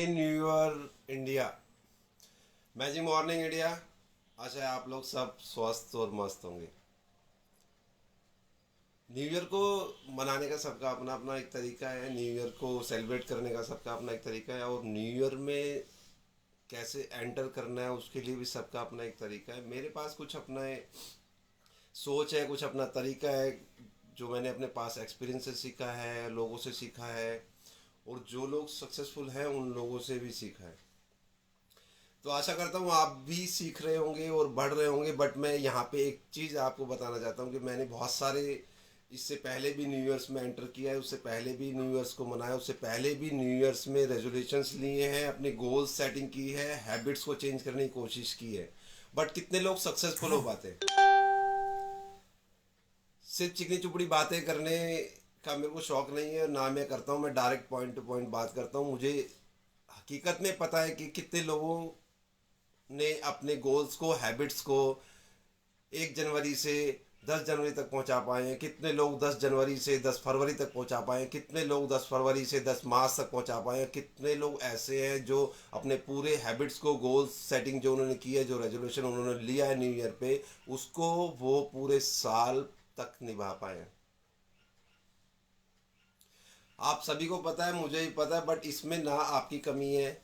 New year India. Magic morning India. आशा है आप लोग सब स्वस्थ और मस्त होंगे। न्यू ईयर को मनाने का सबका अपना अपना एक तरीका है। न्यू ईयर को सेलिब्रेट करने का सबका अपना एक तरीका है, और न्यू ईयर में कैसे एंटर करना है उसके लिए भी सबका अपना एक तरीका है। मेरे पास कुछ अपना सोच है, कुछ अपना तरीका है जो मैंने अपने पास एक्सपीरियंस से सीखा है, लोगों से सीखा है, और जो लोग सक्सेसफुल हैं उन लोगों से भी सीखा है। तो आशा करता हूँ आप भी सीख रहे होंगे और बढ़ रहे होंगे। बट मैं यहाँ पे एक चीज़ आपको बताना चाहता हूँ कि मैंने बहुत सारे इससे पहले भी न्यू ईयर्स में एंटर किया है, उससे पहले भी न्यू ईयर्स को मनाया, उससे पहले भी न्यू ईयर्स में रेजोल्यूशंस लिए हैं, अपने गोल्स सेटिंग की है, हैबिट्स को चेंज करने की कोशिश की है। बट कितने लोग सक्सेसफुल हो पाते हैं? सिर्फ चिकनी चुपड़ी बातें करने का मेरे को शौक नहीं है, ना मैं करता हूँ। मैं डायरेक्ट पॉइंट टू पॉइंट बात करता हूँ। मुझे हकीकत में पता है कि कितने लोगों ने अपने गोल्स को, हैबिट्स को 1 जनवरी से 10 जनवरी तक पहुंचा पाए हैं, कितने लोग 10 जनवरी से 10 फरवरी तक पहुंचा पाए हैं, कितने लोग 10 फरवरी से 10 मार्च तक पहुंचा पाए हैं, कितने लोग ऐसे हैं जो अपने पूरे हैबिट्स को, गोल्स सेटिंग जो उन्होंने की है, जो रेजोल्यूशन उन्होंने लिया है न्यू ईयर पे, उसको वो पूरे साल तक निभा पाए हैं। आप सभी को पता है, मुझे भी पता है। बट इसमें ना आपकी कमी है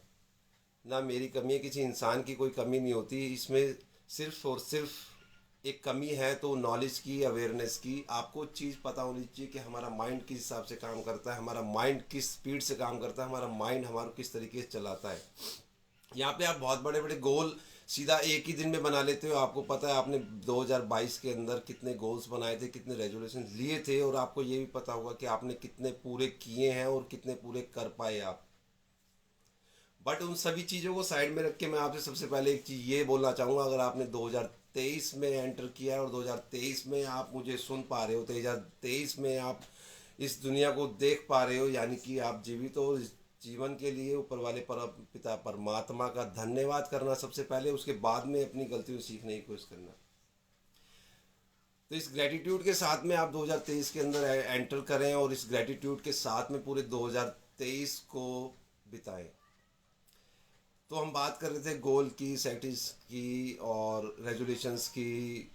ना मेरी कमी है, किसी इंसान की कोई कमी नहीं होती इसमें। सिर्फ और सिर्फ एक कमी है तो नॉलेज की, अवेयरनेस की। आपको चीज़ पता होनी चाहिए कि हमारा माइंड किस हिसाब से काम करता है, हमारा माइंड किस स्पीड से काम करता है, हमारा माइंड हमारा किस तरीके से चलाता है। यहाँ पे आप बहुत बड़े बड़े गोल सीधा एक ही दिन में बना लेते हो। आपको पता है आपने 2022 के अंदर कितने गोल्स बनाए थे, कितने रेजोल्यूशन लिए थे, और आपको ये भी पता होगा कि आपने कितने पूरे किए हैं और कितने पूरे कर पाए आप। बट उन सभी चीज़ों को साइड में रख के मैं आपसे सबसे पहले एक चीज़ ये बोलना चाहूँगा। अगर आपने 2023 में एंटर किया है और 2023 में आप मुझे सुन पा रहे हो, 2023 में आप इस दुनिया को देख पा रहे हो, यानी कि आप जीवित हो। इस जीवन के लिए ऊपर वाले पर पिता परमात्मा का धन्यवाद करना सबसे पहले, उसके बाद में अपनी गलतियों से सीखने की कोशिश करना। तो इस ग्रेटिट्यूड के साथ में आप 2023 के अंदर एंटर करें, और इस ग्रेटिट्यूड के साथ में पूरे 2023 को बिताएं। तो हम बात कर रहे थे गोल की, सेटिस की और रेजोल्यूशंस की।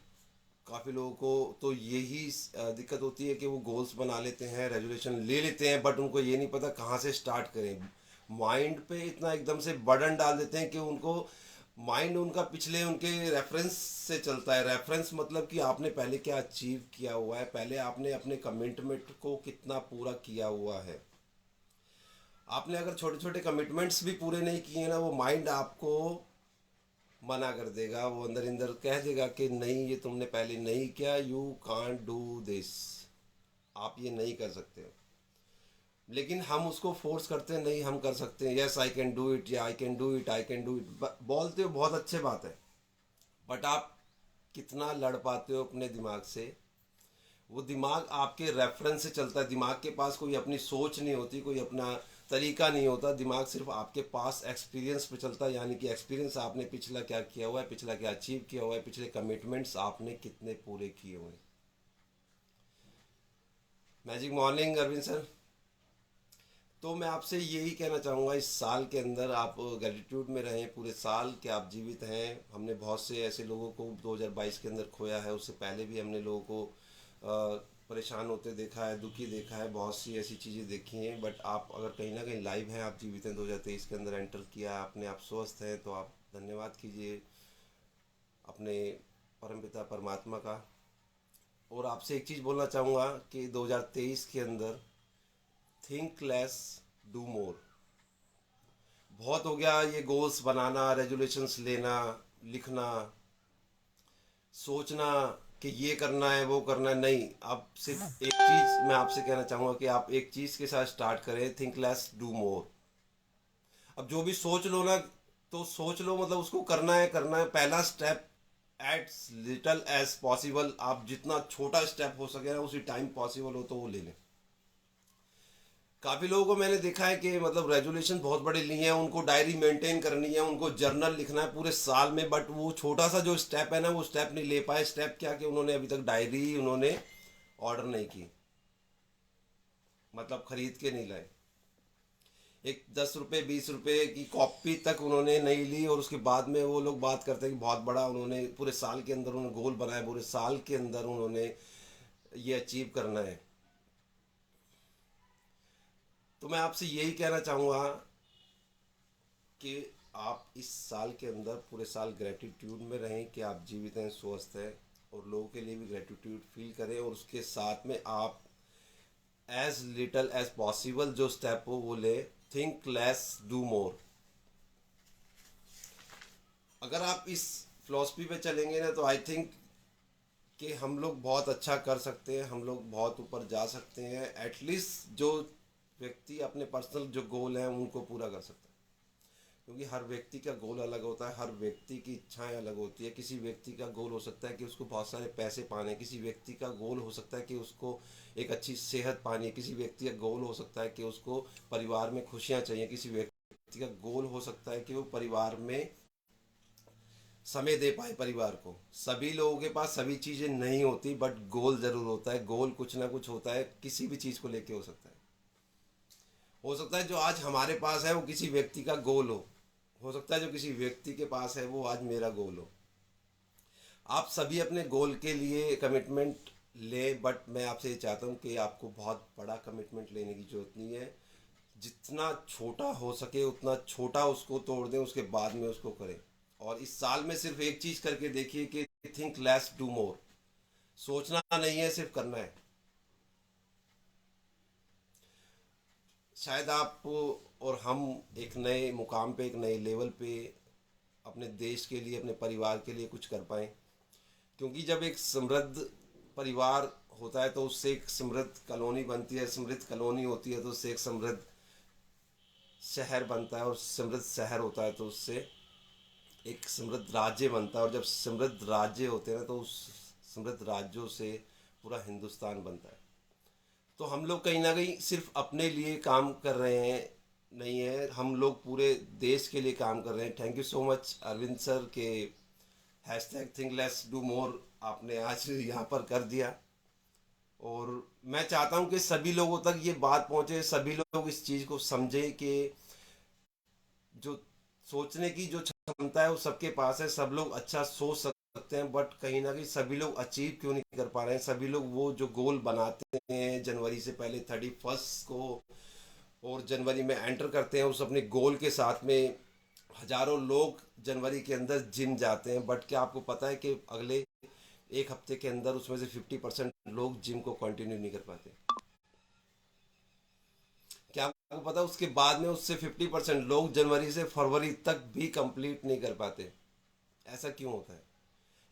काफ़ी लोगों को तो यही दिक्कत होती है कि वो गोल्स बना लेते हैं, रेजोल्यूशन ले लेते हैं, बट उनको ये नहीं पता कहाँ से स्टार्ट करें। माइंड पे इतना एकदम से बर्डन डाल देते हैं कि उनको माइंड उनका पिछले उनके रेफरेंस से चलता है। रेफरेंस मतलब कि आपने पहले क्या अचीव किया हुआ है, पहले आपने अपने कमिटमेंट को कितना पूरा किया हुआ है। आपने अगर छोटे छोटे कमिटमेंट्स भी पूरे नहीं किए ना, वो माइंड आपको मना कर देगा। वो अंदर अंदर कह देगा कि नहीं, ये तुमने पहले नहीं किया, यू कांट डू दिस, आप ये नहीं कर सकते। लेकिन हम उसको फोर्स करते हैं, नहीं हम कर सकते हैं, yes I can do it, या I can do it, I can do it बोलते हो, बहुत अच्छे बात है। बट आप कितना लड़ पाते हो अपने दिमाग से? वो दिमाग आपके रेफरेंस से चलता है। दिमाग के पास कोई अपनी सोच नहीं होती, कोई अपना तरीका नहीं होता। दिमाग सिर्फ आपके पास एक्सपीरियंस पे चलता है, यानी कि एक्सपीरियंस, आपने पिछला क्या किया हुआ है, पिछला क्या अचीव किया हुआ है, पिछले कमिटमेंट्स आपने कितने पूरे किए हुए हैं। Magic morning Arvind sir. तो मैं आपसे यही कहना चाहूँगा, इस साल के अंदर आप ग्रेटिट्यूड में रहें पूरे साल कि आप जीवित हैं। हमने बहुत से ऐसे लोगों को 2022 के अंदर खोया है, उससे पहले भी हमने लोगों को परेशान होते देखा है, दुखी देखा है, बहुत सी ऐसी चीज़ें देखी हैं। बट आप अगर कहीं ना कहीं लाइव हैं, आप जीवित हैं, 2023 के अंदर एंटर किया आपने, आप स्वस्थ हैं, तो आप धन्यवाद कीजिए अपने परमपिता परमात्मा का। और आपसे एक चीज़ बोलना चाहूँगा कि 2023 के अंदर थिंक लेस, डू मोर। बहुत हो गया ये गोल्स बनाना, रेजोल्यूशंस लेना, लिखना, सोचना कि ये करना है, वो करना है। नहीं, अब सिर्फ एक चीज़ मैं आपसे कहना चाहूँगा कि आप एक चीज़ के साथ स्टार्ट करें, थिंक लेस डू मोर। अब जो भी सोच लो ना, तो सोच लो, मतलब उसको करना है, करना है। पहला step as little as possible, आप जितना छोटा स्टेप हो सके ना, उसी टाइम पॉसिबल हो तो वो ले लें। काफ़ी लोगों को मैंने देखा है कि मतलब रेजोल्यूशन बहुत बड़े लिए हैं, उनको डायरी मेंटेन करनी है, उनको जर्नल लिखना है पूरे साल में, बट वो छोटा सा जो स्टेप है ना, वो स्टेप नहीं ले पाए। स्टेप क्या कि उन्होंने अभी तक डायरी उन्होंने ऑर्डर नहीं की, मतलब खरीद के नहीं लाए। एक 10 रुपए 20 रुपए की कॉपी तक उन्होंने नहीं ली, और उसके बाद में वो लोग बात करते हैं कि बहुत बड़ा उन्होंने पूरे साल के अंदर उन्होंने गोल बनाया, पूरे साल के अंदर उन्होंने ये अचीव करना है। तो मैं आपसे यही कहना चाहूँगा कि आप इस साल के अंदर पूरे साल ग्रेटिट्यूड में रहें कि आप जीवित हैं, स्वस्थ हैं, और लोगों के लिए भी ग्रेटिट्यूड फील करें, और उसके साथ में आप एज लिटल एज पॉसिबल जो स्टेप हो वो ले। थिंक लेस डू मोर। अगर आप इस फिलॉसफी पे चलेंगे ना, तो आई थिंक कि हम लोग बहुत अच्छा कर सकते हैं, हम लोग बहुत ऊपर जा सकते हैं। एटलीस्ट जो व्यक्ति अपने पर्सनल जो गोल हैं उनको पूरा कर सकता है, क्योंकि हर व्यक्ति का गोल अलग होता है, हर व्यक्ति की इच्छाएं अलग होती है। किसी व्यक्ति का गोल हो सकता है कि उसको बहुत सारे पैसे पाने, किसी व्यक्ति का गोल हो सकता है कि उसको एक अच्छी सेहत पानी, किसी व्यक्ति का गोल हो सकता है कि उसको परिवार में खुशियाँ चाहिए, किसी व्यक्ति का गोल हो सकता है कि वो परिवार में समय दे पाए परिवार को। सभी लोगों के पास सभी चीज़ें नहीं होती, बट गोल ज़रूर होता है। गोल कुछ ना कुछ होता है, किसी भी चीज़ को लेके हो सकता है जो आज हमारे पास है वो किसी व्यक्ति का गोल हो सकता है जो किसी व्यक्ति के पास है वो आज मेरा गोल हो। आप सभी अपने गोल के लिए कमिटमेंट लें, बट मैं आपसे ये चाहता हूँ कि आपको बहुत बड़ा कमिटमेंट लेने की ज़रूरत नहीं है। जितना छोटा हो सके उतना छोटा उसको तोड़ दें, उसके बाद में उसको करें। और इस साल में सिर्फ एक चीज़ करके देखिए कि थिंक लेस डू मोर। सोचना नहीं है, सिर्फ करना है। शायद आप और हम एक नए मुकाम पे, एक नए लेवल पे अपने देश के लिए, अपने परिवार के लिए कुछ कर पाएँ। क्योंकि जब एक समृद्ध परिवार होता है तो उससे एक समृद्ध कॉलोनी बनती है, समृद्ध कॉलोनी होती है तो उससे एक समृद्ध शहर बनता है, और समृद्ध शहर होता है तो उससे एक समृद्ध राज्य बनता है, और जब समृद्ध राज्य होते हैं ना तो उस समृद्ध राज्यों से पूरा हिंदुस्तान बनता है। तो हम लोग कहीं ना कहीं सिर्फ अपने लिए काम कर रहे हैं नहीं है, हम लोग पूरे देश के लिए काम कर रहे हैं। Thank you so much Arvind sir के hashtag think less do more आपने आज यहाँ पर कर दिया। और मैं चाहता हूँ कि सभी लोगों तक ये बात पहुँचे, सभी लोग इस चीज़ को समझें कि जो सोचने की जो क्षमता है वो सबके पास है, सब लोग अच्छा सोच सकते हैं, बट कहीं ना कहीं सभी लोग अचीव क्यों नहीं कर पा रहे हैं। सभी लोग वो जो गोल बनाते हैं जनवरी से पहले 31 को, और जनवरी में एंटर करते हैं उस अपने गोल के साथ में, हजारों लोग जनवरी के अंदर जिम जाते हैं, बट क्या आपको पता है कि अगले एक हफ्ते के अंदर उसमें से 50% लोग जिम को कंटिन्यू नहीं कर पाते। क्या आपको पता है उसके बाद में उससे 50% लोग जनवरी से फरवरी तक भी कंप्लीट नहीं कर पाते। ऐसा क्यों होता है?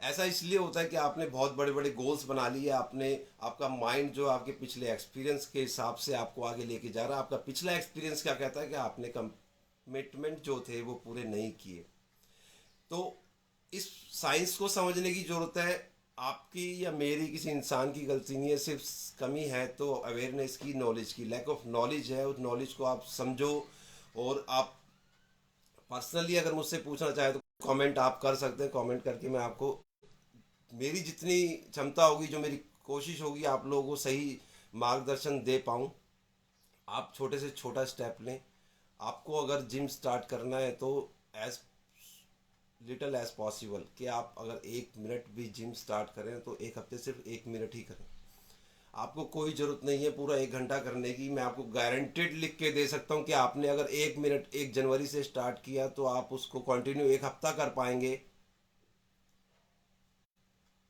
ऐसा इसलिए होता है कि आपने बहुत बड़े बड़े गोल्स बना लिए, आपने, आपका माइंड जो आपके पिछले एक्सपीरियंस के हिसाब से आपको आगे लेके जा रहा है। आपका पिछला एक्सपीरियंस क्या कहता है कि आपने कमिटमेंट जो थे वो पूरे नहीं किए। तो इस साइंस को समझने की ज़रूरत है। आपकी या मेरी किसी इंसान की गलती नहीं है, सिर्फ कमी है तो अवेयरनेस की, नॉलेज की, लैक ऑफ नॉलेज है। उस नॉलेज को आप समझो, और आप पर्सनली अगर मुझसे पूछना चाहे तो कमेंट आप कर सकते हैं। कमेंट करके मैं आपको मेरी जितनी क्षमता होगी, जो मेरी कोशिश होगी आप लोगों को सही मार्गदर्शन दे पाऊँ। आप छोटे से छोटा स्टेप लें। आपको अगर जिम स्टार्ट करना है तो एज लिटल एज पॉसिबल कि आप अगर 1 मिनट भी जिम स्टार्ट करें तो एक हफ्ते सिर्फ 1 मिनट ही करें। आपको कोई ज़रूरत नहीं है पूरा 1 घंटा करने की। मैं आपको गारंटेड लिख के दे सकता हूँ कि आपने अगर 1 मिनट 1 जनवरी से स्टार्ट किया तो आप उसको कंटिन्यू एक हफ्ता कर पाएंगे।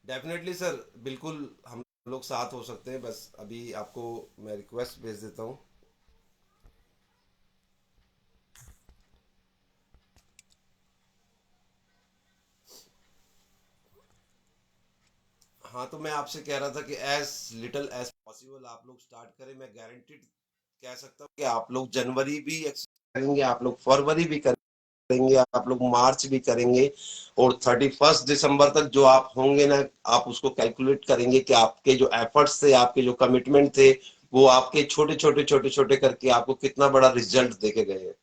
डेफिनेटली सर, बिल्कुल हम लोग साथ हो सकते हैं। बस अभी आपको मैं रिक्वेस्ट भेज देता हूँ। हाँ, तो मैं आपसे कह रहा था कि एज लिटल एज पॉसिबल आप लोग स्टार्ट करें। मैं गारंटीड कह सकता हूँ कि आप लोग जनवरी भी करेंगे, आप लोग फरवरी भी करेंगे, आप लोग मार्च भी करेंगे, और 31 दिसंबर तक जो आप होंगे ना, आप उसको कैलकुलेट करेंगे कि आपके जो एफर्ट्स थे, आपके जो कमिटमेंट थे, वो आपके छोटे छोटे छोटे छोटे करके आपको कितना बड़ा रिजल्ट देके गए हैं।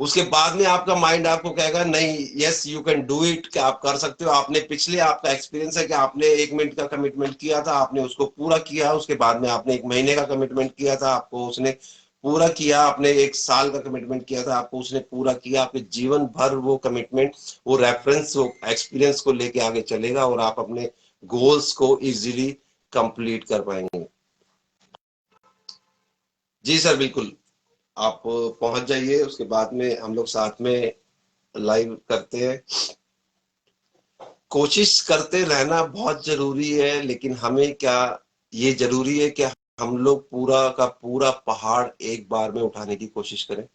उसके बाद में आपका माइंड आपको कहेगा नहीं, yes you can do it, कि आप कर सकते हो। आपने पिछले, आपका एक्सपीरियंस है कि आपने 1 मिनट का कमिटमेंट किया था, आपने उसको पूरा किया। उसके बाद में आपने 1 महीने का कमिटमेंट किया था, आपको उसने पूरा किया, आपने 1 साल का कमिटमेंट किया था, आपको उसने पूरा किया, आपके जीवन भर वो कमिटमेंट, वो रेफरेंस, वो एक्सपीरियंस को लेके आगे चलेगा और आप अपने गोल्स को इजीली कंप्लीट कर पाएंगे। जी सर, बिल्कुल, आप पहुंच जाइए, उसके बाद में हम लोग साथ में लाइव करते हैं। कोशिश करते रहना बहुत जरूरी है, लेकिन हमें क्या, ये जरूरी है कि हम लोग पूरा का पूरा पहाड़ एक बार में उठाने की कोशिश करें।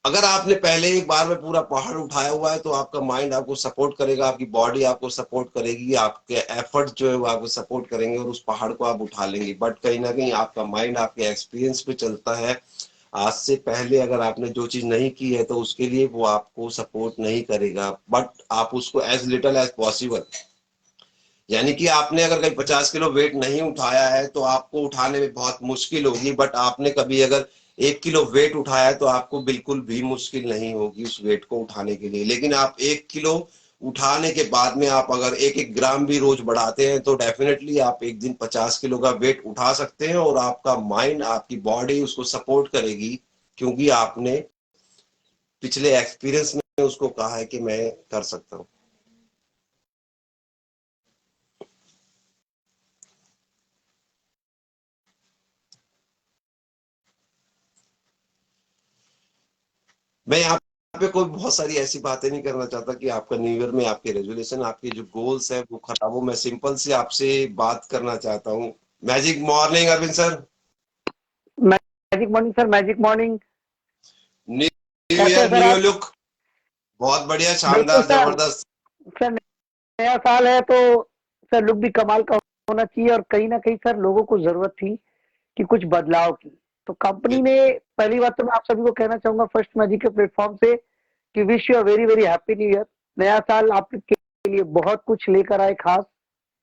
अगर आपने पहले एक बार में पूरा पहाड़ उठाया हुआ है तो आपका माइंड आपको सपोर्ट करेगा, आपकी बॉडी आपको सपोर्ट करेगी, आपके एफर्ट जो है वो आपको सपोर्ट करेंगे और उस पहाड़ को आप उठा लेंगे। बट कहीं ना कहीं आपका माइंड आपके एक्सपीरियंस पे चलता है। आज से पहले अगर आपने जो चीज नहीं की है तो उसके लिए वो आपको सपोर्ट नहीं करेगा, बट आप उसको एज लिटल एज पॉसिबल, यानी कि आपने अगर कहीं 50 किलो वेट नहीं उठाया है तो आपको उठाने में बहुत मुश्किल होगी, बट आपने कभी अगर 1 किलो वेट उठाया है तो आपको बिल्कुल भी मुश्किल नहीं होगी उस वेट को उठाने के लिए। लेकिन आप 1 किलो उठाने के बाद में आप अगर 1-1 ग्राम भी रोज बढ़ाते हैं तो डेफिनेटली आप एक दिन 50 किलो का वेट उठा सकते हैं और आपका माइंड, आपकी बॉडी उसको सपोर्ट करेगी, क्योंकि आपने पिछले एक्सपीरियंस में उसको कहा है कि मैं कर सकता हूँ। मैं यहाँ पे कोई बहुत सारी ऐसी बातें नहीं करना चाहता कि आपका न्यू ईयर में आपके रेजोल्यूशन, आपके जो गोल्स है वो खराब हो। मैं सिंपल से आपसे बात करना चाहता हूँ। Magic morning Arvind sir. Magic morning sir, magic morning. New कैसे हैं ईयर सर न्यू आप? लुक, बहुत बढ़िया, बिल्कुल शानदार, सर। जबरदस्त। सर, नया साल है तो सर लुक भी कमाल का होना चाहिए, और कहीं ना कहीं सर लोगों को जरूरत थी कि कुछ बदलाव की। तो कंपनी ने, पहली बात तो मैं आप सभी को कहना चाहूंगा फर्स्ट मैजिक के प्लेटफॉर्म से कि wish you a very very happy new year. नया साल आपके लिए बहुत कुछ लेकर आए खास।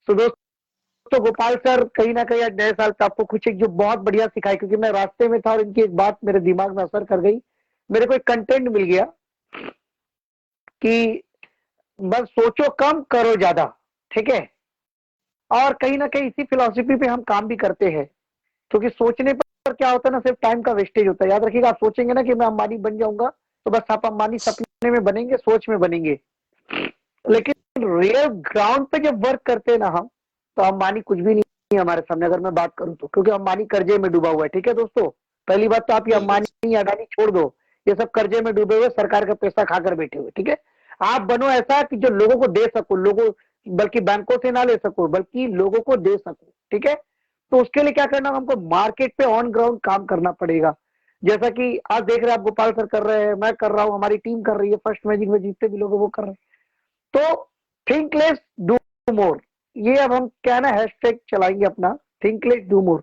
तो दोस्तों, गोपाल सर कहीं ना कहीं आज नए साल पे आपको कुछ एक जो बहुत बढ़िया सिखाई, क्योंकि मैं रास्ते में था और इनकी एक बात मेरे दिमाग में असर कर गई। मेरे को एक कंटेंट मिल गया कि बस सोचो कम करो ज्यादा। ठीक है? और कहीं ना कहीं इसी फिलॉसफी पे हम काम भी करते हैं, क्योंकि सोचने पर क्या होता है ना, सिर्फ टाइम का वेस्टेज होता है। याद रखिएगा, आप सोचेंगे ना कि मैं अंबानी बन जाऊंगा, तो बस आप अंबानी सपने में बनेंगे, सोच में बनेंगे। लेकिन रियल ग्राउंड पे जब वर्क करते हैं ना हम, तो अंबानी कुछ भी नहीं है हमारे सामने, अगर मैं बात करूं तो। क्योंकि अंबानी कर्जे में डूबा हुआ है। ठीक है दोस्तों, पहली बात तो आप ये बिल्कुल अंबानी अडानी छोड़ दो, ये सब कर्जे में डूबे हुए, सरकार का पैसा खाकर बैठे हुए। ठीक है? आप बनो ऐसा कि जो लोगों को दे सको, लोगों, बल्कि बैंकों से ना ले सको बल्कि लोगों को दे सको। ठीक है? तो उसके लिए क्या करना, हमको मार्केट पे ऑन ग्राउंड काम करना पड़ेगा। जैसा कि आज देख रहे हैं आप, गोपाल सर कर रहे हैं, मैं कर रहा हूं, हमारी टीम कर रही है, फर्स्ट मैजिक में जितने भी लोग हैं वो कर रहे हैं। तो थिंक लेस डू मोर, ये अब हम क्या ना हैशटैग चलाएंगे अपना, थिंक लेस डू मोर।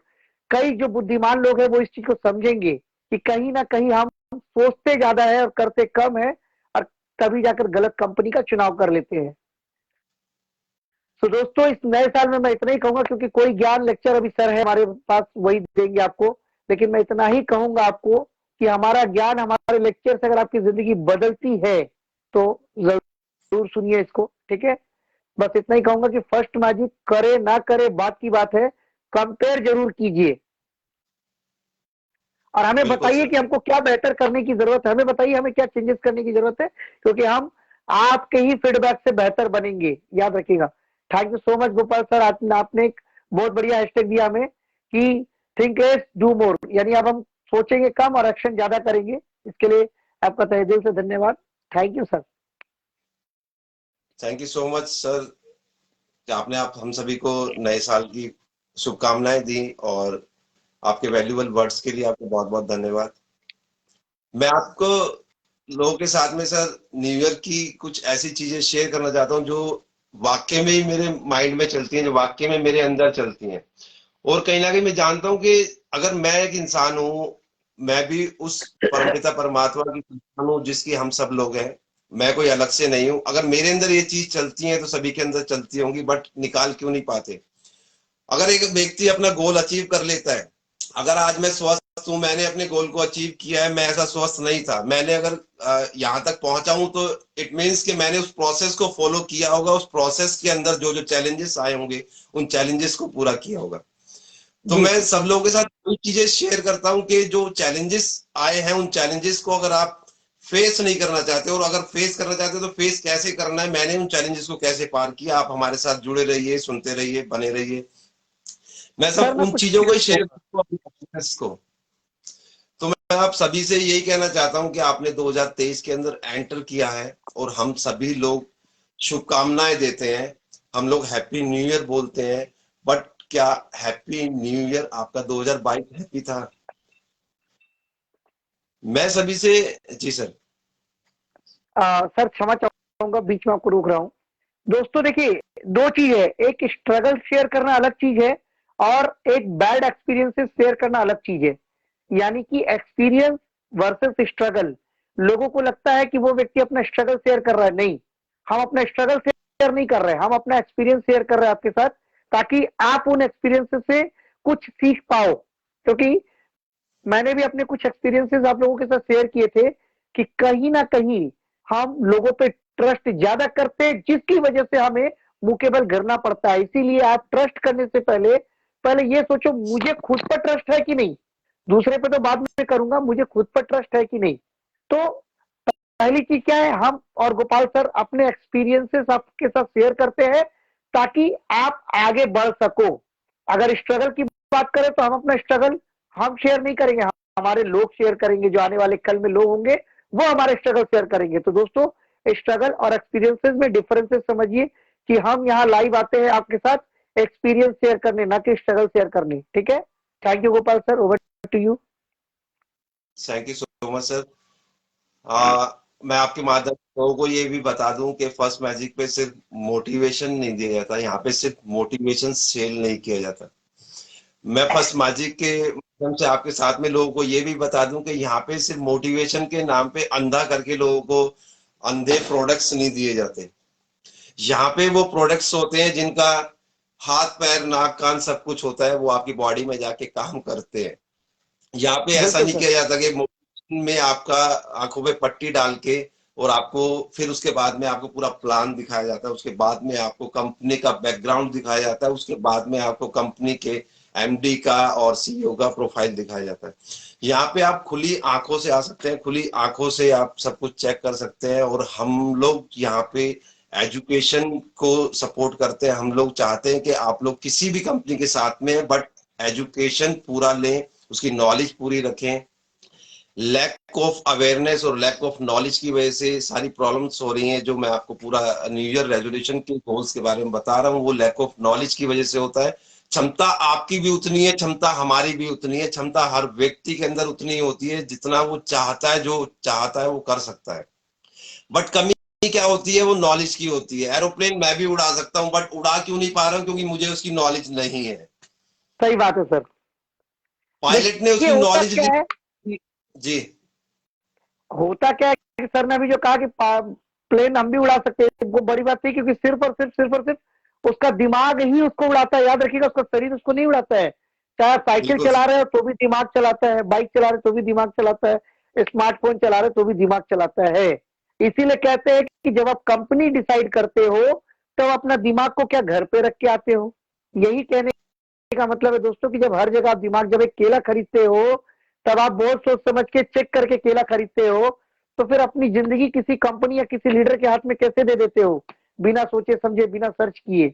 कई जो बुद्धिमान लोग हैं वो इस चीज को समझेंगे कि कहीं ना कहीं हम सोचते ज्यादा है और करते कम है, और तभी जाकर गलत कंपनी का चुनाव कर लेते हैं। तो दोस्तों, इस नए साल में मैं इतना ही कहूंगा, क्योंकि कोई ज्ञान लेक्चर अभी सर है हमारे पास, वही देंगे आपको। लेकिन मैं इतना ही कहूंगा आपको कि हमारा ज्ञान, हमारे लेक्चर से अगर आपकी जिंदगी बदलती है तो जरूर सुनिए इसको। ठीक है? बस इतना ही कहूंगा कि फर्स्ट मैजिक करे ना करे बात की बात है, कंपेयर जरूर कीजिए। और हमें बिल्कुल बताइए सर। कि हमको क्या बेहतर करने की जरूरत है, हमें बताइए हमें क्या चेंजेस करने की जरूरत है, क्योंकि हम आपके ही फीडबैक से बेहतर बनेंगे। याद रखिएगा। Thank you so much Gopal sir, आपने एक बहुत बढ़िया हैशटैग दिया हमें कि थिंक लेस डू मोर, यानी अब हम सोचेंगे कम और एक्शन ज्यादा करेंगे। इसके लिए आपका तहे दिल से धन्यवाद। Thank you sir. Thank you so much sir कि आपने आप हम सभी को नए साल की शुभकामनाएं दी, और आपके वैल्यूबल वर्ड्स के लिए आपको बहुत बहुत धन्यवाद। मैं आपको लोगों के साथ में सर न्यू ईयर की कुछ ऐसी चीजें शेयर करना चाहता हूँ जो वाकई में ही मेरे माइंड में चलती हैं, जो वाकई में मेरे अंदर चलती हैं। और कहीं ना कहीं मैं जानता हूँ कि अगर मैं एक इंसान हूँ, मैं भी उस परमपिता परमात्मा की संतान हूँ जिसकी हम सब लोग हैं। मैं कोई अलग से नहीं हूँ। अगर मेरे अंदर ये चीज चलती है तो सभी के अंदर चलती होंगी, बट निकाल क्यों नहीं पाते। अगर एक व्यक्ति अपना गोल अचीव कर लेता है, अगर आज मैं स्वस्थ हूं, मैंने अपने गोल को अचीव किया है, मैं ऐसा स्वस्थ नहीं था, मैंने अगर यहां तक पहुंचा हूं तो इट मीन्स कि मैंने उस प्रोसेस को फॉलो किया होगा, उस प्रोसेस के अंदर जो जो चैलेंजेस आए होंगे उन चैलेंजेस को पूरा किया होगा। तो जी मैं सब लोगों के साथ वही चीजें शेयर करता हूँ कि जो चैलेंजेस आए हैं उन चैलेंजेस को अगर आप फेस नहीं करना चाहते और अगर फेस करना चाहते हो तो फेस कैसे करना है, मैंने उन चैलेंजेस को कैसे पार किया, आप हमारे साथ जुड़े रहिए, सुनते रहिए, बने रहिए। मैं सर, सब मैं उन कुछ चीजों को ही शेयर कहूंगा। करता हूँ अपने partners को। तो मैं आप सभी से यही कहना चाहता हूं कि आपने 2023 के अंदर एंटर किया है और हम सभी लोग शुभकामनाएं देते हैं, हम लोग हैप्पी न्यू ईयर बोलते हैं, बट क्या हैप्पी न्यू ईयर आपका 2022 हैप्पी था? मैं सभी से जी सर। सर क्षमा चाहूंगा, बीच में आपको रोक रहा हूँ। दोस्तों देखिए, दो चीज है, एक स्ट्रगल शेयर करना अलग चीज है और एक बैड एक्सपीरियंसेस शेयर करना अलग चीज है। यानी कि एक्सपीरियंस वर्सेस स्ट्रगल। लोगों को लगता है कि वो व्यक्ति अपना स्ट्रगल शेयर कर रहा है, नहीं, हम अपना स्ट्रगल शेयर नहीं कर रहे, हम अपना एक्सपीरियंस शेयर कर रहे हैं आपके साथ, ताकि आप उन एक्सपीरियंसेस से कुछ सीख पाओ। क्योंकि मैंने भी अपने कुछ एक्सपीरियंसेस आप लोगों के साथ शेयर किए थे कि कहीं ना कहीं हम लोगों पे ट्रस्ट ज्यादा करते हैं, जिसकी वजह से हमें मुंह के बल गिरना पड़ता है। इसीलिए आप ट्रस्ट करने से पहले पहले ये सोचो, मुझे खुद पर ट्रस्ट है कि नहीं। दूसरे पे तो बाद में करूंगा, मुझे खुद पर ट्रस्ट है कि नहीं। तो पहली चीज क्या है, हम और गोपाल सर अपने एक्सपीरियंसेस आपके साथ शेयर करते हैं ताकि आप आगे बढ़ सको। अगर स्ट्रगल की बात करें तो हम अपना स्ट्रगल हम शेयर नहीं करेंगे, हमारे लोग शेयर करेंगे, जो आने वाले कल में लोग होंगे वो हमारे स्ट्रगल शेयर करेंगे। तो दोस्तों, स्ट्रगल और एक्सपीरियंसेस में डिफरेंसेस समझिए कि हम यहाँ लाइव आते हैं आपके साथ एक्सपीरियंस शेयर करने, ना कि स्ट्रगल शेयर करने। ठीक है, thank you Gopal sir, over to you. Thank you so much sir. मैं आपके माध्यम से लोगों को ये भी बता दूं कि फर्स्ट मैजिक पे सिर्फ मोटिवेशन नहीं दिया जाता, यहाँ पे सिर्फ मोटिवेशन सेल नहीं किया जाता। मैं फर्स्ट मैजिक के माध्यम से आपके साथ में लोगों को ये भी बता दूं कि यहाँ पे सिर्फ मोटिवेशन के नाम पे अंधा करके लोगों को अंधे प्रोडक्ट्स नहीं दिए जाते। यहाँ पे वो प्रोडक्ट्स होते हैं जिनका हाथ पैर नाक कान सब कुछ होता है, वो आपकी बॉडी में जाके काम करते हैं। यहाँ पे ऐसा बिल्कुल नहीं सर। किया जाता कि मोटिवेशन में आपका आंखों पे पट्टी डाल के और आपको फिर उसके बाद में आपको पूरा प्लान दिखाया जाता है, उसके बाद में आपको कंपनी का बैकग्राउंड दिखाया जाता है, उसके बाद में आपको कंपनी के एमडी का और सीईओ का प्रोफाइल दिखाया जाता है। यहाँ पे आप खुली आंखों से आ सकते हैं, खुली आंखों से आप सब कुछ चेक कर सकते हैं। और हम लोग यहाँ पे एजुकेशन को सपोर्ट करते हैं। हम लोग चाहते हैं कि आप लोग किसी भी कंपनी के साथ में बट एजुकेशन पूरा लें, उसकी नॉलेज पूरी रखें। लैक ऑफ अवेयरनेस और लैक ऑफ नॉलेज की वजह से सारी प्रॉब्लम्स हो रही हैं। जो मैं आपको पूरा न्यू ईयर रेजोल्यूशन के गोल्स के बारे में बता रहा हूँ, वो लैक ऑफ नॉलेज की वजह से होता है। क्षमता आपकी भी उतनी है, क्षमता हमारी भी उतनी है, क्षमता हर व्यक्ति के अंदर उतनी होती है जितना वो चाहता है, जो चाहता है वो कर सकता है। बट कमी क्या होती है, वो नॉलेज की होती है। एरोप्लेन मैं भी उड़ा सकता हूँ बट उड़ा क्यों नहीं पा रहा हूँ, क्योंकि मुझे उसकी नॉलेज नहीं है। सही बात है सर। पायलट ने देखिए उसकी होता नॉलेज क्या है, ली। जी होता क्या है कि सर ने अभी जो कहा कि प्लेन हम भी उड़ा सकते हैं, वो बड़ी बात नहीं, क्योंकि सिर्फ उसका दिमाग ही उसको उड़ाता है। याद रखिएगा, उसका शरीर उसको नहीं उड़ाता है। चाहे आप साइकिल बिल्कुल चला रहे हो तो भी दिमाग चलाता है, बाइक चला रहे हो तो भी दिमाग चलाता है, स्मार्टफोन चला रहे हो तो भी दिमाग चलाता है। इसीलिए कहते हैं कि जब आप कंपनी डिसाइड करते हो तो अपना दिमाग को क्या घर पे रख के आते हो। यही कहने का मतलब है दोस्तों कि जब हर जगह आप दिमाग, जब एक केला खरीदते हो तब आप बहुत सोच समझ के चेक करके केला खरीदते हो, तो फिर अपनी जिंदगी किसी कंपनी या किसी लीडर के हाथ में कैसे दे देते हो, बिना सोचे समझे, बिना सर्च किए।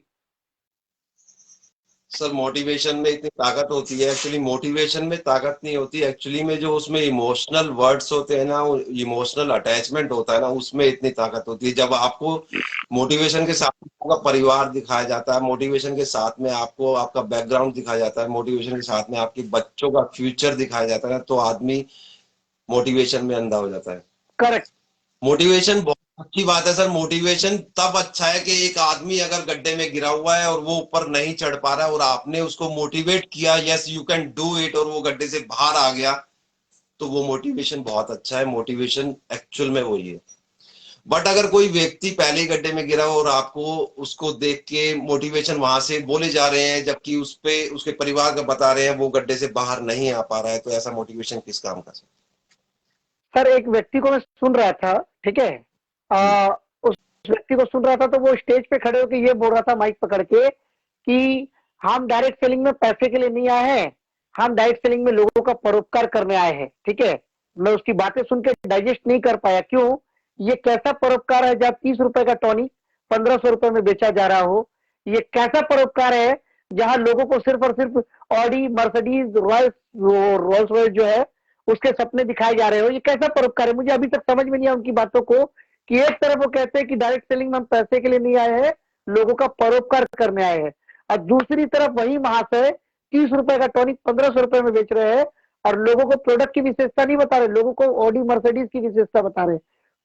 सर, मोटिवेशन में इतनी ताकत होती है, एक्चुअली मोटिवेशन में ताकत नहीं होती, एक्चुअली में जो उसमें इमोशनल वर्ड्स होते हैं ना, इमोशनल अटैचमेंट होता है ना, उसमें इतनी ताकत होती है। जब आपको मोटिवेशन के साथ आपका परिवार दिखाया जाता है, मोटिवेशन के साथ में आपको आपका बैकग्राउंड दिखाया जाता है, मोटिवेशन के साथ में आपके बच्चों का फ्यूचर दिखाया जाता है, तो आदमी मोटिवेशन में अंधा हो जाता है। करेक्ट। मोटिवेशन बहुत अच्छी बात है सर। मोटिवेशन तब अच्छा है कि एक आदमी अगर गड्ढे में गिरा हुआ है और वो ऊपर नहीं चढ़ पा रहा है और आपने उसको मोटिवेट किया, yes you can do it, और वो गड्ढे से बाहर आ गया, तो वो मोटिवेशन बहुत अच्छा है। मोटिवेशन एक्चुअल में वही है। बट अगर कोई व्यक्ति पहले ही गड्ढे में गिरा हो और आपको उसको देख के मोटिवेशन वहां से बोले जा रहे हैं, जबकि उस पे उसके परिवार का बता रहे हैं वो गड्ढे से बाहर नहीं आ पा रहा है, तो ऐसा मोटिवेशन किस काम का सर? सर, एक व्यक्ति को मैं सुन रहा था, ठीक है, जी उस व्यक्ति को सुन रहा था तो वो स्टेज पे खड़े होकर ये बोल रहा था माइक पकड़ के कि हम डायरेक्ट सेलिंग में पैसे के लिए नहीं आए हैं, हम डायरेक्ट सेलिंग में लोगों का परोपकार करने आए हैं। ठीक है, मैं उसकी बातें सुन के डाइजेस्ट नहीं कर पाया। क्यों? ये कैसा परोपकार है जब 30 रुपए का टॉनिक 1500 रुपए में बेचा जा रहा हो? ये कैसा परोपकार है जहां लोगों को सिर्फ और सिर्फ ऑडी, मर्सिडीज, रोल्स रॉयस जो है उसके सपने दिखाए जा रहे हो? ये कैसा परोपकार है? मुझे अभी तक समझ में नहीं आया उनकी बातों को, कि एक तरफ वो कहते हैं कि डायरेक्ट सेलिंग में हम पैसे के लिए नहीं आए हैं, लोगों का परोपकार करने आए हैं, और दूसरी तरफ वही महाशय 30 रुपए का टॉनिक 1500 रुपए में बेच रहे हैं और लोगों को प्रोडक्ट की विशेषता नहीं बता रहे, लोगों को ऑडी, मर्सिडीज की विशेषता बता रहे।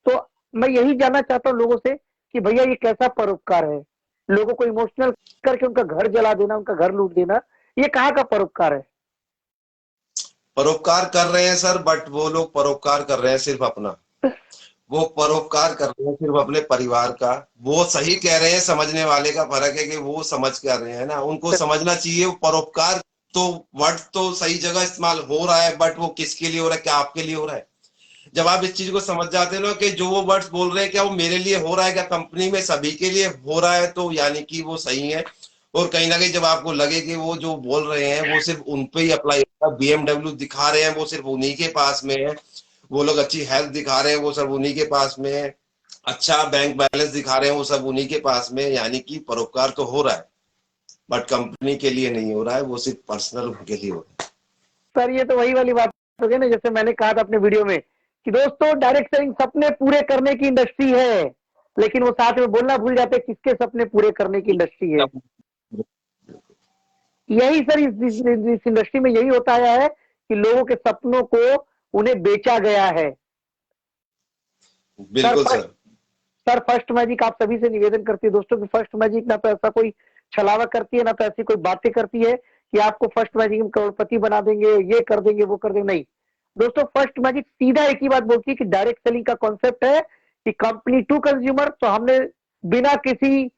तो मैं यही जानना चाहता हूँ लोगों से कि भैया ये कैसा परोपकार है? लोगों को इमोशनल करके उनका घर जला देना, उनका घर लूट देना, ये कहाँ का परोपकार है? परोपकार कर रहे हैं सर, बट वो लोग परोपकार कर रहे हैं सिर्फ अपना, वो परोपकार कर रहे हैं सिर्फ अपने परिवार का। वो सही कह रहे हैं, समझने वाले का फर्क है कि वो समझ कर रहे हैं ना, उनको समझना चाहिए वो परोपकार तो वर्ड तो सही जगह इस्तेमाल हो रहा है, बट वो किसके लिए हो रहा है, क्या आपके लिए हो रहा है? जब आप इस चीज को समझ जाते हो ना कि जो वो वर्ड्स बोल रहे हैं क्या वो मेरे लिए हो रहा है, क्या कंपनी में सभी के लिए हो रहा है, तो यानी कि वो सही है। और कहीं ना कहीं जब आपको लगे कि वो जो बोल रहे हैं वो सिर्फ उन पे ही अप्लाई होता है, बीएमडब्ल्यू दिखा रहे हैं वो सिर्फ उन्हीं के पास में है, वो लोग अच्छी हेल्थ दिखा रहे हैं वो सब उन्हीं के पास में है, अच्छा बैंक बैलेंस दिखा रहे हैं वो सब उन्हीं के पास में, यानी कि परोपकार तो हो रहा है बट कंपनी के लिए नहीं हो रहा है, वो सिर्फ पर्सनल उनके लिए हो रहा है। सर ये तो वही वाली बात हो गई ना, जैसे मैंने कहा था अपने वीडियो में कि दोस्तों डायरेक्ट सेलिंग सपने पूरे करने की इंडस्ट्री है, लेकिन वो साथ में बोलना भूल जाते किसके सपने पूरे करने की इंडस्ट्री है। यही सर इस इंडस्ट्री में यही होता आया है कि लोगों के सपनों को उन्हें बेचा गया है। सर बिल्कुल first sir. Sir first magic आप सभी से निवेदन करती है दोस्तों कि फर्स्ट मैजिक ना तो ऐसा कोई छलावा करती है, ना तो ऐसी कोई बातें करती है कि आपको फर्स्ट मैजिक में करोड़पति बना देंगे, ये कर देंगे, वो कर देंगे, नहीं। दोस्तों फर्स्ट मैजिक सीधा एक ही बात बोलती है कि डायरेक्ट सेलिंग का कॉन्सेप्ट है कि कंपनी टू कंज्यूमर। तो हमने बिना किसी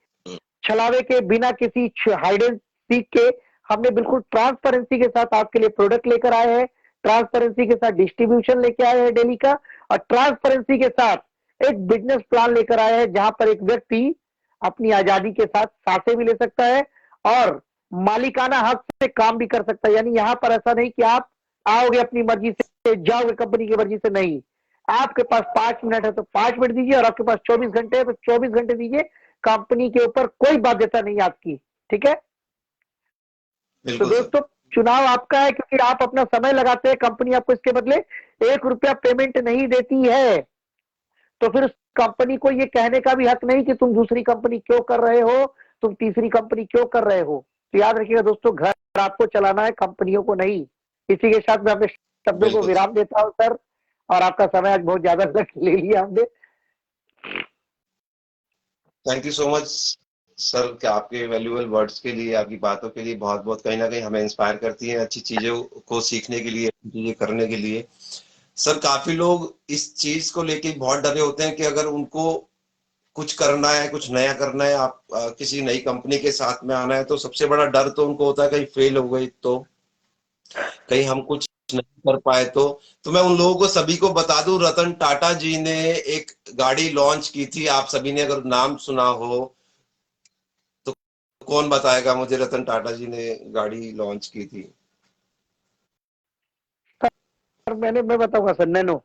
छलावे के, बिना किसी हाइड एंड सीक के, हमने बिल्कुल ट्रांसपेरेंसी के साथ आपके लिए प्रोडक्ट लेकर आए हैं, ट्रांसपेरेंसी के साथ डिस्ट्रीब्यूशन लेके आए हैं डेली का, और ट्रांसपेरेंसी के साथ एक बिजनेस प्लान लेकर आए हैं जहां पर एक व्यक्ति अपनी आजादी के साथ सांसें भी ले सकता है और मालिकाना हक से काम भी कर सकता है। यानी यहां पर ऐसा नहीं कि आप आओगे अपनी मर्जी से, जाओगे कंपनी की मर्जी से, नहीं। आपके पास 5 मिनट है तो 5 मिनट दीजिए, और आपके पास 24 घंटे है तो 24 घंटे दीजिए। कंपनी के ऊपर कोई बाध्यता नहीं है आपकी। ठीक है? तो बिल्कुल सर। दोस्तों चुनाव आपका है, क्योंकि आप अपना समय लगाते हैं, कंपनी आपको इसके बदले 1 रुपया पेमेंट नहीं देती है। तो फिर उस कंपनी को ये कहने का भी हक नहीं कि तुम दूसरी कंपनी क्यों कर रहे हो, तुम तीसरी कंपनी क्यों कर रहे हो। तो याद रखिएगा दोस्तों, घर आपको चलाना है, कंपनियों को नहीं। इसी के साथ मैं अपने शब्दों को बिल्कुल सर। विराम देता हूं सर, और आपका समय आज बहुत ज्यादा ले लिया हमने। Thank you so much sir कि आपके वैल्यूएबल वर्ड्स के लिए, आपकी बातों के लिए बहुत बहुत कहीं ना कहीं हमें इंस्पायर करती हैं अच्छी चीजों को सीखने के लिए, अच्छी चीजें करने के लिए। सर काफी लोग इस चीज को लेके बहुत डरे होते हैं कि अगर उनको कुछ करना है, कुछ नया करना है, आप किसी नई कंपनी के साथ में आना है, तो सबसे बड़ा डर तो उनको होता है कहीं फेल हो गई तो, कहीं हम कुछ नहीं कर पाए तो मैं उन लोगों को सभी को बता दूं, रतन टाटा जी ने एक गाड़ी लॉन्च की थी, आप सभी ने अगर नाम सुना हो तो कौन बताएगा मुझे, रतन टाटा जी ने गाड़ी लॉन्च की थी? सर मैं बताऊंगा सर, नैनो।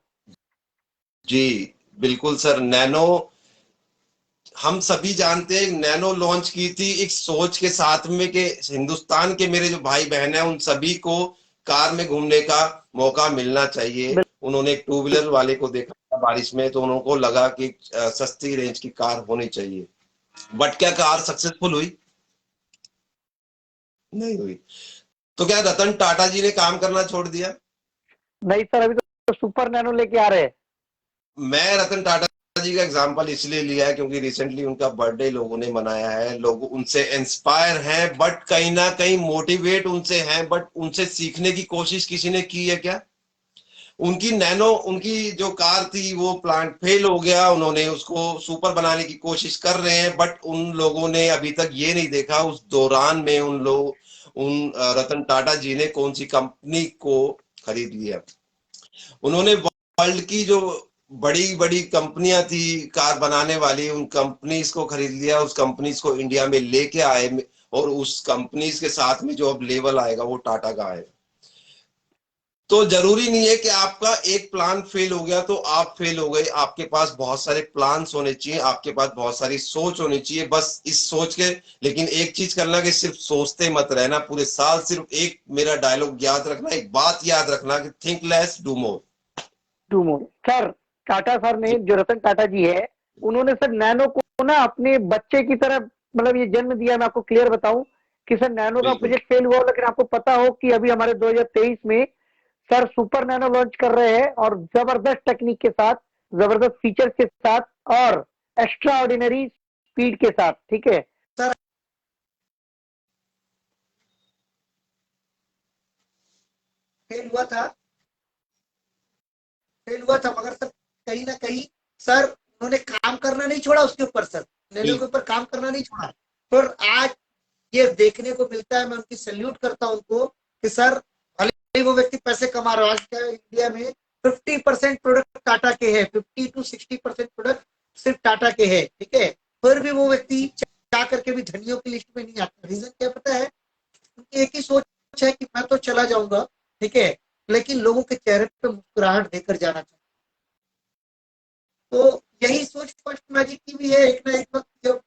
जी बिल्कुल सर, नैनो। हम सभी जानते हैं नैनो लॉन्च की थी एक सोच के साथ में कि हिंदुस्तान के मेरे जो भाई बहन हैं उन सभी को कार में घूमने का मौका मिलना चाहिए। उन्होंने एक टू व्हीलर वाले को देखा था बारिश में, तो उनको लगा कि सस्ती रेंज की कार होनी चाहिए, बट क्या कार सक्सेसफुल हुई? नहीं हुई। तो क्या रतन टाटा जी ने काम करना छोड़ दिया? नहीं सर, अभी तो सुपर नैनो लेके आ रहे हैं। मैं रतन टाटा जी का एग्जांपल इसलिए लिया है क्योंकि रिसेंटली उनका बर्थडे लोगों ने मनाया है, लोग उनसे इंस्पायर हैं, बट कहीं ना कहीं मोटिवेट उनसे हैं, बट उनसे सीखने की कोशिश किसी ने की है क्या? उनकी नैनो, उनकी जो कार थी वो प्लांट फेल हो गया, उन्होंने उसको सुपर बनाने की कोशिश कर रहे हैं, बट उन लोगों ने अभी तक ये नहीं देखा उस दौरान में उन रतन टाटा जी ने कौन सी कंपनी को खरीद लिया। उन्होंने वर्ल्ड की जो बड़ी बड़ी कंपनियां थी कार बनाने वाली, उन कंपनीज को खरीद लिया, उस कंपनीज को इंडिया में लेके आए और उस कंपनीज के साथ में जो अब लेवल आएगा वो टाटा का आएगा। तो जरूरी नहीं है कि आपका एक प्लान फेल हो गया तो आप फेल हो गए। आपके पास बहुत सारे प्लान्स होने चाहिए, आपके पास बहुत सारी सोच होनी चाहिए। बस इस सोच के, लेकिन एक चीज करना कि सिर्फ सोचते मत रहना पूरे साल। सिर्फ एक मेरा डायलॉग याद रखना, एक बात याद रखना कि think less do more. Do more. Sir, Tata sir ने, जो रतन टाटा जी है, उन्होंने सर नैनो को ना अपने बच्चे की तरह मतलब ये जन्म दिया। मैं आपको क्लियर बताऊं कि सर नैनो का बिल्कुल प्रोजेक्ट फेल हुआ, लेकिन आपको पता हो कि अभी हमारे 2023 में सर सुपर नैनो लॉन्च कर रहे हैं, और जबरदस्त टेक्निक के साथ, जबरदस्त फीचर्स के साथ, और एक्स्ट्रा ऑर्डिनरी स्पीड के साथ। ठीक है सर, फेल हुआ था, फेल हुआ था, मगर सर कहीं ना कहीं सर उन्होंने काम करना नहीं छोड़ा उसके ऊपर, सर नैनो के ऊपर काम करना नहीं छोड़ा। पर आज ये देखने को मिलता है, मैं उनकी सैल्यूट करता हूं उनको कि सर भले ही वो व्यक्ति पैसे कमा रहा है, आज क्या इंडिया में 50% प्रोडक्ट टाटा के हैं, 50 to 60% प्रोडक्ट सिर्फ टाटा के हैं, ठीक है। फिर भी वो व्यक्ति चाह करके भी धनियों की लिस्ट में नहीं आता। रीजन क्या पता है? उनकी एक ही सोच है कि मैं तो चला जाऊंगा, ठीक है, लेकिन लोगों के चेहरे पे मुस्कुराहट देकर जाना चाहिए। तो यही सोच फर्स्ट मैजिक की भी है। एक ना एक वक्त जब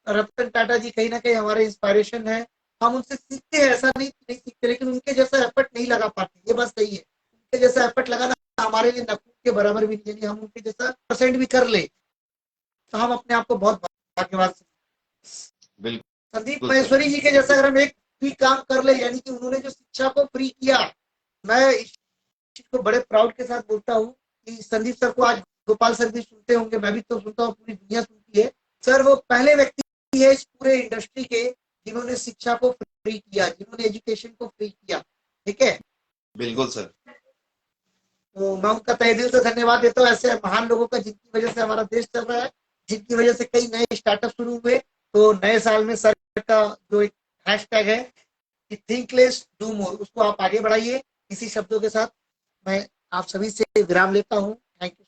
रतन टाटा जी कहीं ना कहीं हमारे इंस्पायरेशन है, हम उनसे सीखते हैं, ऐसा नहीं सीखते, लेकिन उनके जैसा एफर्ट नहीं लगा पाते, ये बात सही है। उनके जैसा एफर्ट लगाना हमारे लिए नकूद के बराबर भी नहीं है। हम उनके जैसा परसेंट भी कर ले तो हम अपने आप को बहुत भाग्यवान समझते। संदीप बिल्कुल सर। महेश्वरी जी के जैसा अगर हम एक भी काम कर ले, यानी कि उन्होंने जो शिक्षा को फ्री किया, मैं इस चीज को बड़े प्राउड के साथ बोलता हूँ कि संदीप सर को आज गोपाल सर भी सुनते होंगे, मैं भी तो सुनता हूँ, पूरी दुनिया सुनती है। सर वो पहले व्यक्ति है इस पूरे इंडस्ट्री के जिन्होंने शिक्षा को फ्री किया, जिन्होंने एजुकेशन को फ्री किया, ठीक है। बिल्कुल सर। तो मैं उनका तहे दिल से धन्यवाद देता हूँ, ऐसे महान लोगों का जिनकी वजह से हमारा देश चल रहा है, जिनकी वजह से कई नए स्टार्टअप शुरू हुए। तो नए साल में सर का जो एक हैशटैग है कि थिंक लेस डू मोर, उसको आप आगे बढ़ाइए। इसी शब्दों के साथ मैं आप सभी से विराम लेता हूँ। Thank you.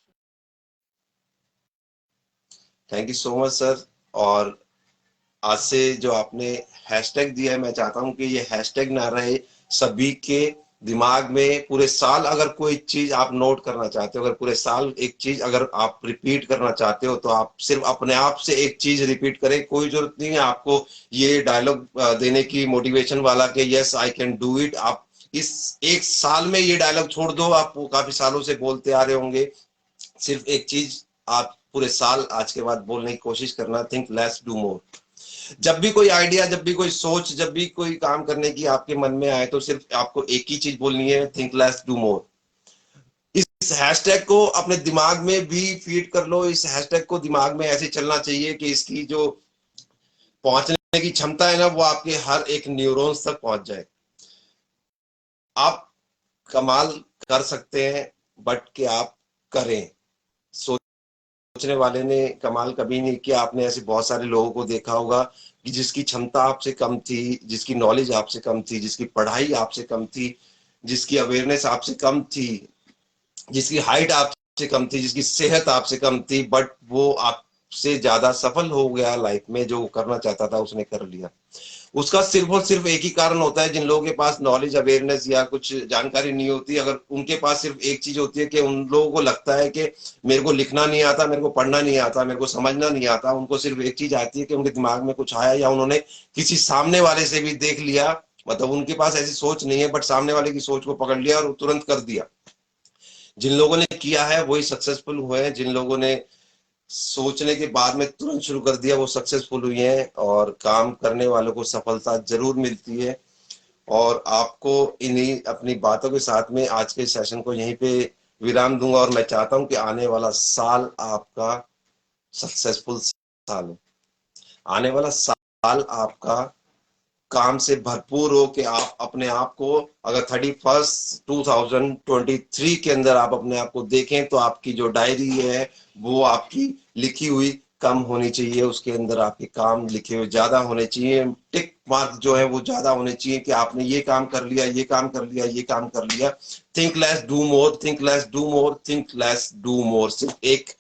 Thank you so much sir. और आज से जो आपने हैशटैग दिया है, मैं चाहता हूं कि ये हैशटैग ना रहे सभी के दिमाग में। पूरे साल अगर कोई चीज आप नोट करना चाहते हो, अगर पूरे साल एक चीज अगर आप रिपीट करना चाहते हो, तो आप सिर्फ अपने आप से एक चीज रिपीट करें। कोई जरूरत नहीं है आपको ये डायलॉग देने की मोटिवेशन वाला कि yes I can do it. आप इस एक साल में ये डायलॉग छोड़ दो, आप काफी सालों से बोलते आ रहे होंगे। सिर्फ एक चीज आप पूरे साल आज के बाद बोलने की कोशिश करना, थिंक लेस डू मोर। जब भी कोई आइडिया, जब भी कोई सोच, जब भी कोई काम करने की आपके मन में आए, तो सिर्फ आपको एक ही चीज बोलनी है, थिंक लेस डू मोर। इस हैशटैग को अपने दिमाग में भी फीड कर लो। इस हैशटैग को दिमाग में ऐसे चलना चाहिए कि इसकी जो पहुंचने की क्षमता है ना, वो आपके हर एक न्यूरॉन्स तक पहुंच जाए। आप कमाल कर सकते हैं, बट कि आप करें। सोचने वाले ने कमाल कभी नहीं किया। आपने ऐसे बहुत सारे लोगों को देखा होगा कि जिसकी क्षमता आपसे कम थी, जिसकी नॉलेज आपसे कम थी, जिसकी पढ़ाई आपसे कम थी, जिसकी अवेयरनेस आपसे कम थी, जिसकी हाइट आपसे कम थी, जिसकी सेहत आपसे कम थी, बट वो आपसे ज्यादा सफल हो गया लाइफ में। जो करना चाहता था उसने कर लिया। उसका सिर्फ और सिर्फ एक ही कारण होता है। जिन लोगों के पास नॉलेज, अवेयरनेस या कुछ जानकारी नहीं होती, अगर उनके पास सिर्फ एक चीज होती है कि उन लोगों को लगता है कि मेरे को लिखना नहीं आता, मेरे को पढ़ना नहीं आता, मेरे को समझना नहीं आता, उनको सिर्फ एक चीज आती है कि उनके दिमाग में कुछ आया या उन्होंने किसी सामने वाले से भी देख लिया। मतलब उनके पास ऐसी सोच नहीं है, बट सामने वाले की सोच को पकड़ लिया और तुरंत कर दिया। जिन लोगों ने किया है वही सक्सेसफुल हुए हैं। जिन लोगों ने सोचने के बाद में तुरंत शुरू कर दिया वो सक्सेसफुल हुई हैं। और काम करने वालों को सफलता जरूर मिलती है। और आपको इन्हीं अपनी बातों के साथ में आज के सेशन को यहीं पे विराम दूंगा। और मैं चाहता हूं कि आने वाला साल आपका सक्सेसफुल साल हो। आने वाला साल आपका काम से भरपूर हो कि आप अपने आप को, अगर 31 2023 के अंदर आप अपने आप को देखें, तो आपकी जो डायरी है वो आपकी लिखी हुई कम होनी चाहिए, उसके अंदर आपके काम लिखे हुए ज्यादा होने चाहिए। टिक मार्क जो है वो ज्यादा होने चाहिए कि आपने ये काम कर लिया, ये काम कर लिया, ये काम कर लिया। Think less do more, think less do more, think less do मोर। सिर्फ एक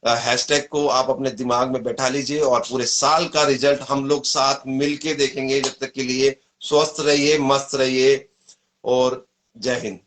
हैशटैग को आप अपने दिमाग में बैठा लीजिए और पूरे साल का रिजल्ट हम लोग साथ मिलके देखेंगे। जब तक के लिए स्वस्थ रहिए, मस्त रहिए और जय हिंद।